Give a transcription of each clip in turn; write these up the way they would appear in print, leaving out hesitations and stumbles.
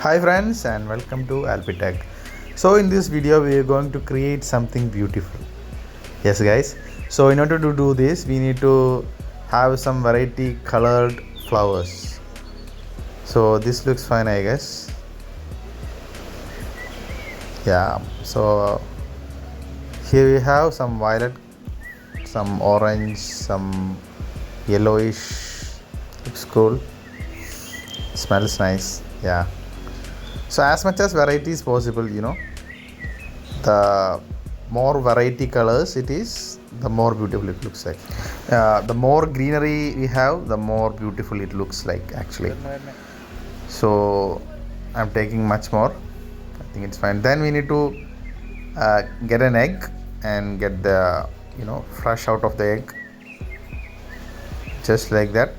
Hi friends and welcome to albitech. So in this video we are going to create something beautiful. Yes guys, so in order to do this we need to have some variety colored flowers. So this looks fine, I guess. Yeah, so here we have some violet, some orange, some yellowish. Looks cool, smells nice. Yeah, so as much as variety is possible, the more variety colors it is, the more beautiful it looks like. The more greenery we have, the more beautiful it looks like actually. So I'm taking much more. I think it's fine. Then we need to get an egg and get the fresh out of the egg, just like that,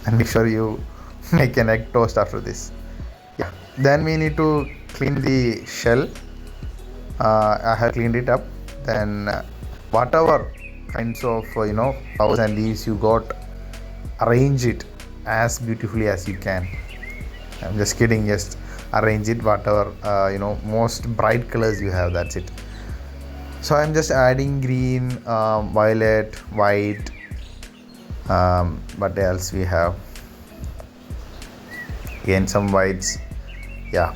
and make sure you make an egg toast after this. Yeah, then we need to clean the shell. I have cleaned it up. Then whatever kinds of flowers and leaves you got, arrange it as beautifully as you can. I'm just kidding, just arrange it whatever most bright colors you have, that's it. So I'm just adding green, violet, white, what else we have, again some whites. Yeah,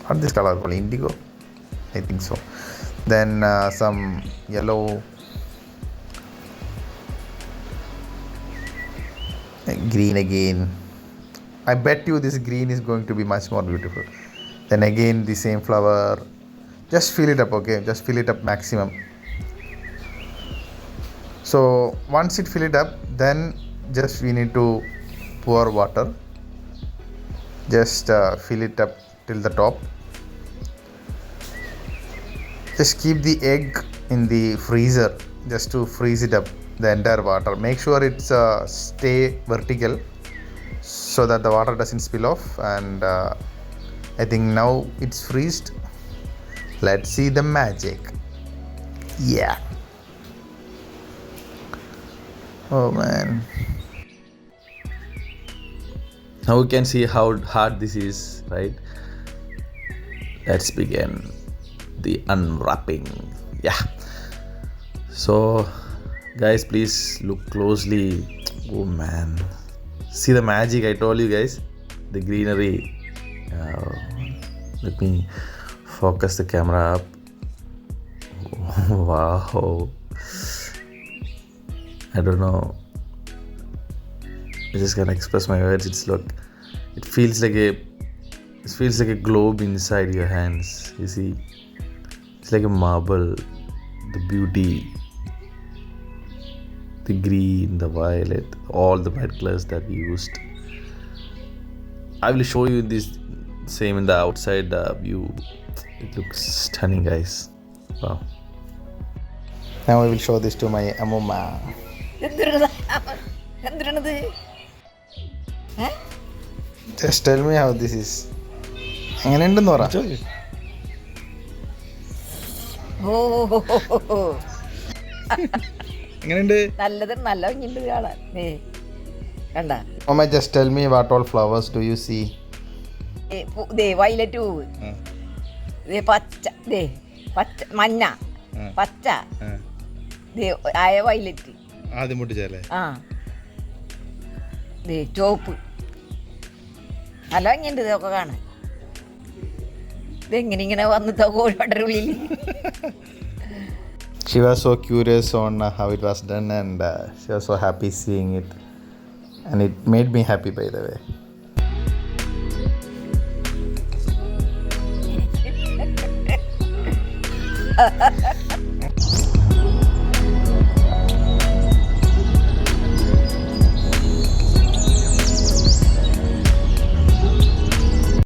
what this color called, indigo, I think so. Then some yellow, green again. I bet you this green is going to be much more beautiful. Then again the same flower, just fill it up, okay, just fill it up maximum. So once it fill it up, then just we need to pour water, just fill it up till the top. Just keep the egg in the freezer just to freeze it up, the entire water. Make sure it's stay vertical so that the water doesn't spill off. And I think now it's freezed. Let's see the magic. Yeah. Oh man. Now we can see how hard this is, right? Let's begin the unwrapping. Yeah. So guys, please look closely. Oh man, see the magic. I told you guys, the greenery. Let me focus the camera up. Wow, I don't know, I just can't express my words. It feels like a globe inside your hands. You see, it's like a marble. The beauty, the green, the violet, all the bright colors that we used. I will show you this same in the outside view. It looks stunning, guys. Wow. Now I will show this to my Ammuma. Just tell me how this is. എങ്ങനെയുണ്ടെന്ന് പറ. എങ്ങനെയുണ്ട്? നല്ല ഇങ്ങോട്ട് കാണാൻ കണ്ട. Mama, just tell me what all flowers do you see? Violet പൂവ്, പച്ച, പച്ച മഞ്ഞ, പച്ച, ആയ വയലറ്റ്, ആദ്യം പൊട്ടിച്ചല്ലേ? ആ ചോപ്പ്. നല്ല ഇങ്ങോട്ട് ഇതൊക്കെ കാണാൻ. ഇതെങ്ങനെ ഇങ്ങനെ വന്നിട്ടോ കോഴിപ്പട്ടയുടെ ഉള്ളിൽ. She was so curious on how it was done, and she was so happy seeing it, and it made me happy, by the way.